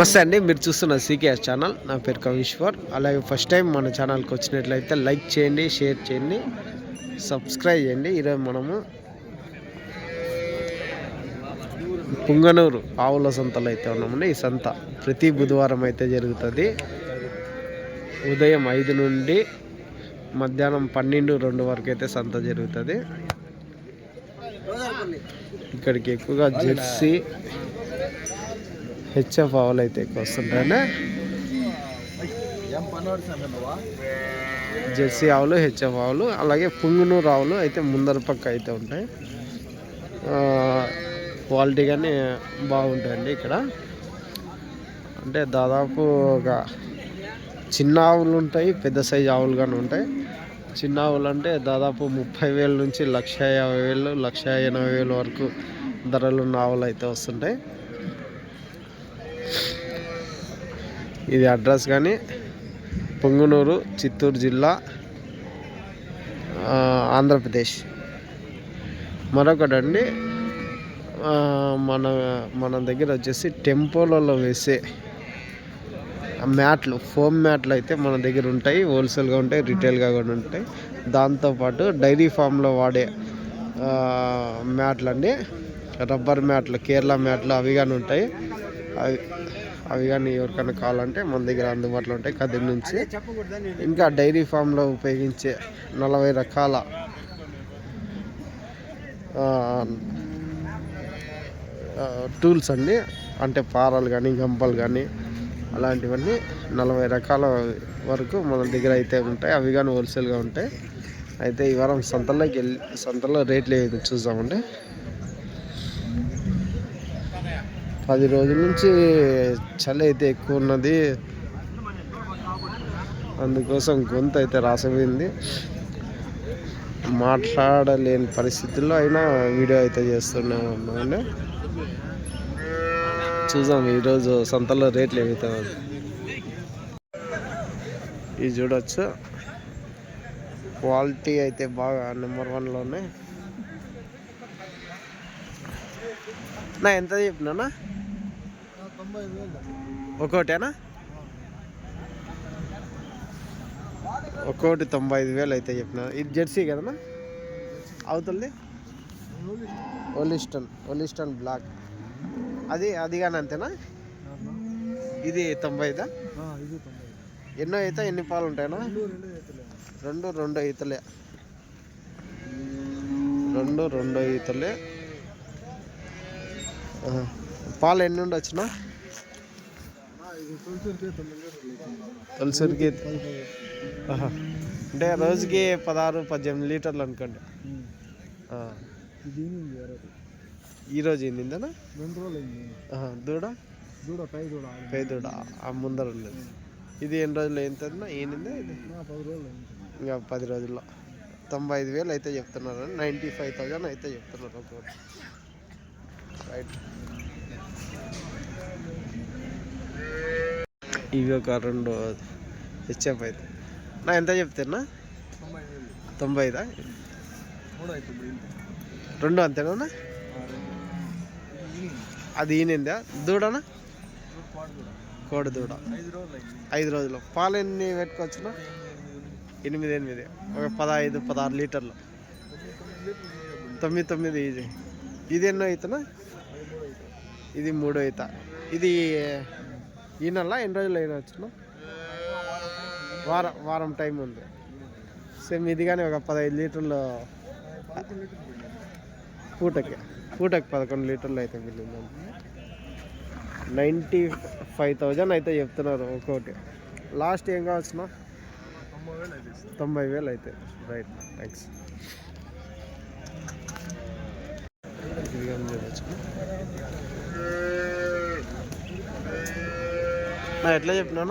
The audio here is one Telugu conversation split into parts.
నమస్తే అండి, మీరు చూస్తున్న సీకేఎస్ ఛానల్. నా పేరు కవీశ్వర్. అలాగే ఫస్ట్ టైం మన ఛానల్కి వచ్చినట్లయితే లైక్ చేయండి, షేర్ చేయండి, సబ్స్క్రైబ్ చేయండి. ఈరోజు మనము పుంగనూరు ఆవుల సంతలో అయితే ఉన్నామండి. ఈ సంత ప్రతి బుధవారం అయితే జరుగుతుంది. ఉదయం 5 నుండి మధ్యాహ్నం 12-2 వరకు అయితే సంత జరుగుతుంది. ఇక్కడికి ఎక్కువగా జెర్సీ, హెచ్ఎఫ్ ఆవులు అయితే ఎక్కువ వస్తుంటాయండి. జెర్సీ ఆవులు, హెచ్ఎఫ్ ఆవులు, అలాగే పుంగనూరు ఆవులు అయితే ముందర పక్క అయితే ఉంటాయి. క్వాలిటీ కానీ బాగుంటాయండి ఇక్కడ. అంటే దాదాపు ఒక చిన్న ఆవులు ఉంటాయి, పెద్ద సైజు ఆవులు కానీ ఉంటాయి. చిన్న ఆవులు అంటే దాదాపు 30,000 నుంచి 1,50,000, 1,80,000 వరకు ధరలున్న ఆవులు అయితే వస్తుంటాయి. ఇది అడ్రస్ కానీ పుంగనూరు, చిత్తూరు జిల్లా, ఆంధ్రప్రదేశ్. మరొకటండి, మన దగ్గర వచ్చేసి టెంపోలలో వేసే మ్యాట్లు, ఫోమ్ మ్యాట్లు అయితే మన దగ్గర ఉంటాయి. హోల్సేల్గా ఉంటాయి, రిటైల్గా కూడా ఉంటాయి. దాంతోపాటు డైరీ ఫామ్లో వాడే మ్యాట్లు అండి, రబ్బర్ మ్యాట్లు, కేరళ మ్యాట్లు అవి కానీ ఉంటాయి. అవి కానీ ఎవరికైనా కావాలంటే మన దగ్గర అందుబాటులో ఉంటాయి. కదిరి నుంచి ఇంకా డైరీ ఫామ్లో ఉపయోగించే 40 రకాల టూల్స్ అండి. అంటే పారలు కానీ, గంపలు కానీ, అలాంటివన్నీ 40 రకాల వరకు మన దగ్గర అయితే ఉంటాయి. అవి కానీ హోల్సేల్గా ఉంటాయి. అయితే ఈ వారం సంతలో రేట్లు ఏది చూద్దామండి. 10 రోజుల నుంచి చలి అయితే ఎక్కువ ఉన్నది, అందుకోసం గొంతు అయితే రాసిపోయింది. మాట్లాడలేని పరిస్థితుల్లో అయినా వీడియో అయితే చేస్తున్నామండి. చూద్దాం ఈరోజు సంతలో రేట్లు ఏవైతే ఇది చూడవచ్చు. క్వాలిటీ అయితే బాగా నెంబర్ 1లో ఉన్నాయి. నా ఎంత చెప్పినా? ఒక్కోటేనా? ఒక్కోటి 95,000 అయితే చెప్పిన. ఇది జెర్సీ కదనా? అవుతుంది ఒలిస్టన్ బ్లాక్. అది కానీ అంతేనా? ఇది 90దా? ఎన్నో అయితే ఎన్ని పాలు ఉంటాయనా? రెండు ఈతలే. రెండు ఈతలే. పాలు ఎన్ని ఉండొచ్చునా? తొలిసరికి అంటే రోజుకి 16-18 లీటర్లు అనుకోండి. ఈరోజు ఏందిందనా? పై దూడ ఆ ముందర ఉండేది. ఇది ఎన్ని రోజులు ఏంటన్నా ఏనిందా? ఇది ఇంకా 10 రోజుల్లో 95,000 అయితే చెప్తున్నారు. 95,000 అయితే చెప్తున్నారు ఒకటి. రైట్. ఇవి ఒక 2 హెచ్ఎఫ్ అయితే నా ఎంత చెప్తున్నా? 90దా? 2 అంతేనా? అది ఈనిందా? దూడనా? కోడి దూడ. 5 రోజులు. పాలు ఎన్ని పెట్టుకోవచ్చునా? 8 ఒక 15-16 లీటర్లు. 9 ఇది. ఇది ఎన్నో అవుతున్నా? ఇది 3 అవుతా. ఇది ఈ నెల ఎన్ని రోజులు అయినా వచ్చినా? వారం టైం ఉంది. సేమ్ ఇది కానీ ఒక 15 లీటర్లు పూటకి 11 లీటర్లు అయితే మిగిలింది. 95,000 అయితే చెప్తున్నారు ఒక్కోటి. లాస్ట్ ఏం కావచ్చునా? 90,000 అయితే. Right, thanks. నా ఎట్లా చెప్పినా?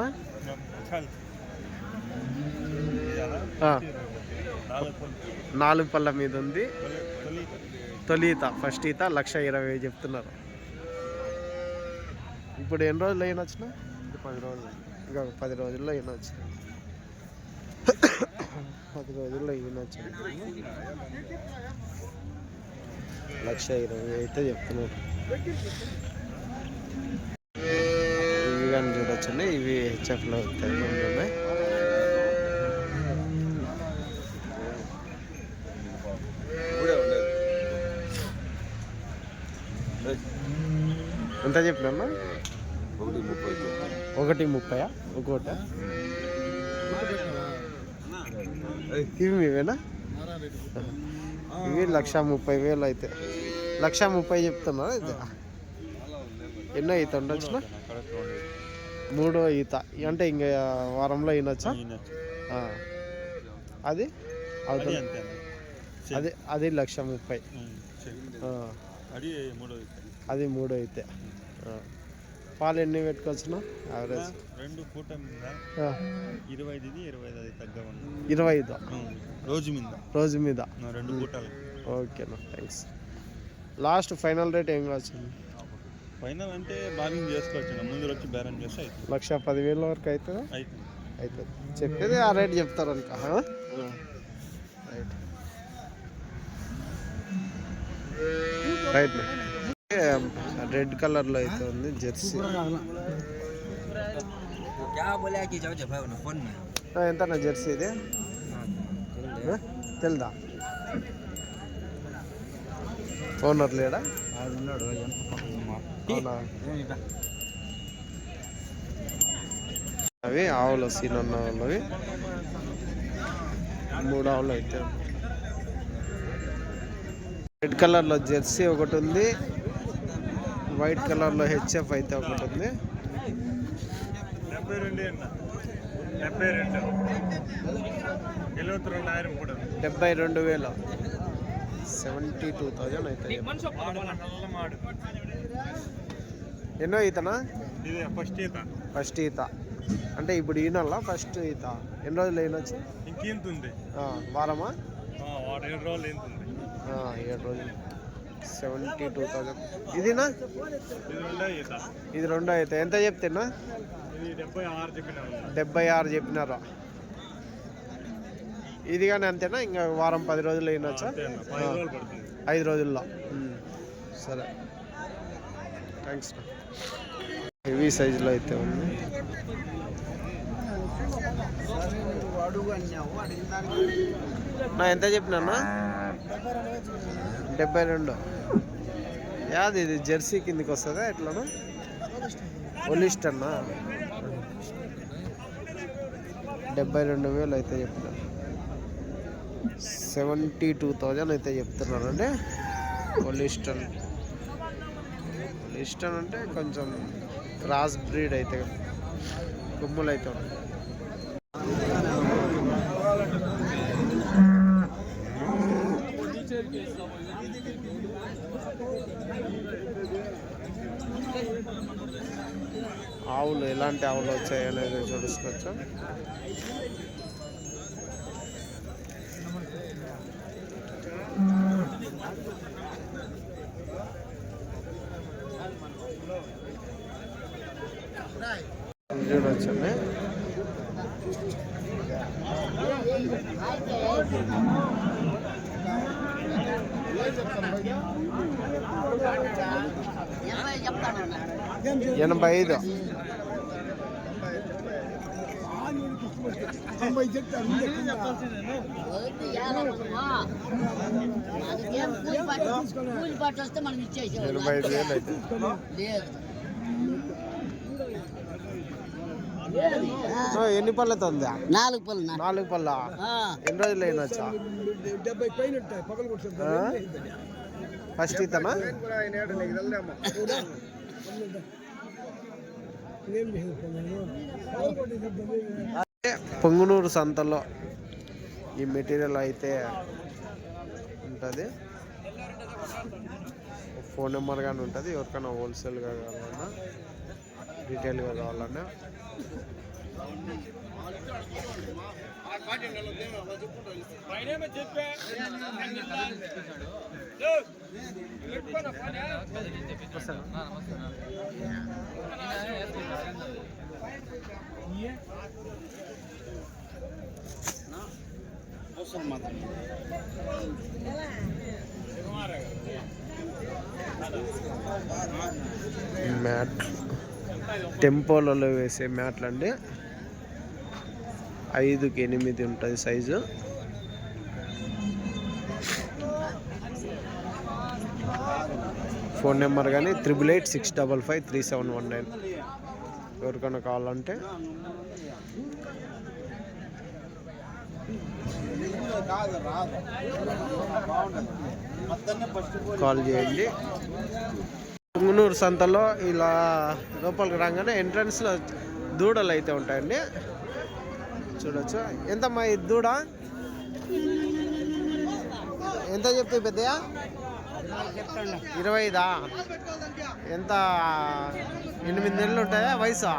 4 పళ్ళ మీద ఉంది. తొలి ఈత, ఫస్ట్ ఈత 1,20,000 చెప్తున్నారు. ఇప్పుడు ఎన్ని రోజులు అయినా వచ్చినా? 10 రోజులు. ఇంకా 10 రోజుల్లో అయినా వచ్చింది. 10 రోజుల్లో అయినా వచ్చింది. 1,20,000 అయితే చెప్తున్నారు. కానీ చూడొచ్చండి. ఇవి హెచ్ఎఫ్లో ఉన్నాయి. ఎంత చెప్పినా? 1:30 ఒక్కోట. ఇవి మీవేనా? ఇవి 1,30,000 అయితే. 1,30,000 చెప్తున్నా. అయితే ఎన్నో ఈత ఉండొచ్చున? 3వ ఈత అంటే ఇంకా వారంలో ఈనొచ్చా? అది అవుతుంది. అది 1,30,000. అది 3వ అయితే. పాలు ఎన్ని పెట్టుకోవచ్చునా యావరేజ్? 25 రోజు మీద. ఓకేనా, థ్యాంక్స్. లాస్ట్ ఫైనల్ రేట్ ఏం కావచ్చు? ఫైనల్ అంటే బార్గింగ్ చేసుకోవచ్చు. ముందు వచ్చి బేరం చేస్తే 1,10,000 వరకు అవుతుందా? అవుతుంది. చెప్పేది ఆ రేట్ చెప్తారు అనుక. రైట్. రెడ్ కలర్లో అయితే ఉంది జెర్సీ. ఎంత జెర్సీ ఇది? తెలుదా? ఓనర్ లేడా? అవి ఆవులు సీనన్న వాళ్ళవి 3 ఆవులు అయితే. రెడ్ కలర్లో జెర్సీ ఒకటి ఉంది, వైట్ కలర్లో హెచ్ఎఫ్ అయితే ఒకటి ఉంది. 72,000 72,000 అయితే. ఎన్నో ఈతనా? ఫస్ట్ ఈత అంటే ఇప్పుడు ఈనల్లా ఫస్ట్ ఈత. ఎన్ని రోజులు ఈనొచ్చు? వారమా? 7 రోజులు. 72,000. ఇదినా? ఇది రెండో అయితే. ఎంత చెప్తున్నా? 76 చెప్పినారా? ఇది కానీ అంతేనా? ఇంకా వారం 10 రోజులు అయినొచ్చా? 5 రోజుల్లో. సరే, థ్యాంక్స్. హెవీ సైజులో అయితే ఉంది. నా ఎంత చెప్పినా? 72. యాది ఇది జెర్సీ కిందకి వస్తుందా ఎట్లనా? ఒలిస్టన్నా? 72,000 అయితే చెప్తున్నారు. 72,000 అయితే చెప్తున్నారండి. ఒలిస్టన్ అంటే కొంచెం క్రాస్ బ్రీడ్ అయితే కొమ్ములు అయితే ఉన్నాయి. ఆవులు ఎలాంటి ఆవులు వచ్చాయి అనేది చూసుకోవచ్చు. చూడొచ్చండి. ఎనభై 85. ఎన్ని పళ్ళతో ఉందా? 4 పళ్ళ. 4 పళ్ళ. ఎన్ని రోజులు అయినొచ్చా? 70 పైన ఫస్ట్ ఇతనా? పొంగునూరు సంతలో ఈ మెటీరియల్ అయితే ఉంటుంది. ఫోన్ నెంబర్ కానీ ఉంటుంది. ఎవరికైనా హోల్సేల్గా కావాలన్నా రీటైల్గా కావాలన్నా మ్యాట్ టెంపోలలో వేసే మ్యాట్లు అండి. 5కి 8 ఉంటుంది సైజు. ఫోన్ నెంబర్ కానీ 8886553719. ఎవరికైనా కావాలంటే కాల్ చేయండి. పుంగనూరు సంతలో ఇలా లోపలికి రాగానే ఎంట్రన్స్లో దూడలు అయితే ఉంటాయండి, చూడొచ్చు. ఎంతమ్మా ఈ దూడ? ఎంత చెప్తాయి పెద్దయ్య? 25. ఎంత? 8 నెలలు ఉంటాయా వయసు?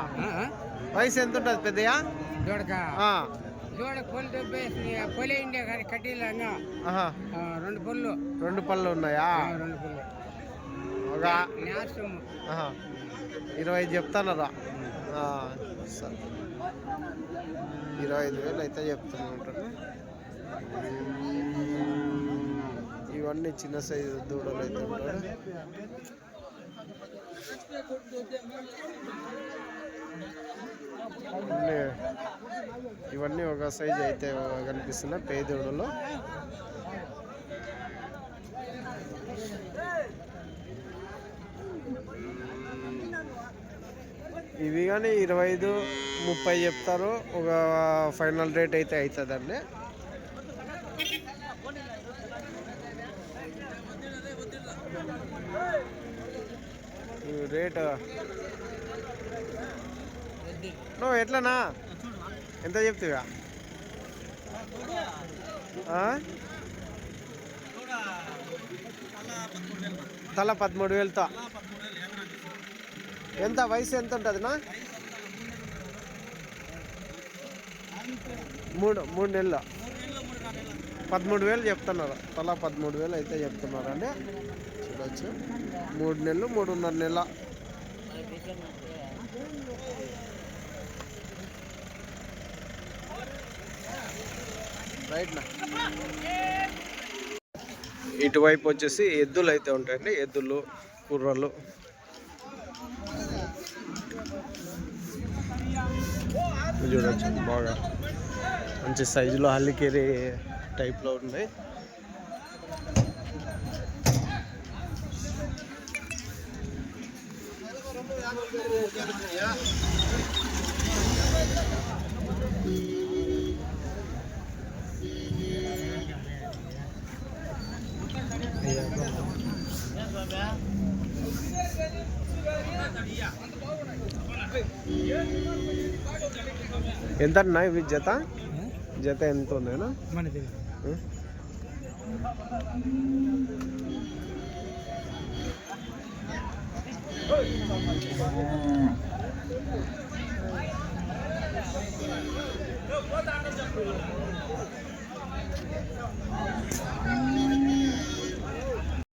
వయసు ఎంత ఉంటుంది పెద్దయ్య? రెండు పళ్ళు ఉన్నాయా? ఒక 20 చెప్తానరా? సరే, 25,000 అయితే చెప్తున్నా. ఇవన్నీ చిన్న సైజు దూడలు అయితే ఉంటాయి. ఇవన్నీ ఒక సైజు అయితే కనిపిస్తున్నాయి పే దూడలు. ఇవి కానీ 25-30 చెప్తారు. ఒక ఫైనల్ రేట్ అయితే అవుతుందండి. రేట్ నువ్వు ఎట్లనా? ఎంత చెప్తావా? తల 13,000తో. ఎంత వయసు ఎంత ఉంటుందినా? 3 నెలలు 13,000 చెప్తున్నారు. తల 13,000 అయితే చెప్తున్నారండి, చూడవచ్చు. 3 నెలలు 3.5 నెలల. రైట్నా. ఇటువైపు వచ్చేసి ఎద్దులు అయితే ఉంటాయండి, ఎద్దులు, కుర్రలు. చూడవచ్చు, బాగా మంచి సైజులో హల్లికేరి టైప్లో ఉన్నాయి. ఎంత అన్నా ఇవి జత? జత ఎంత ఉన్నాయన్నా?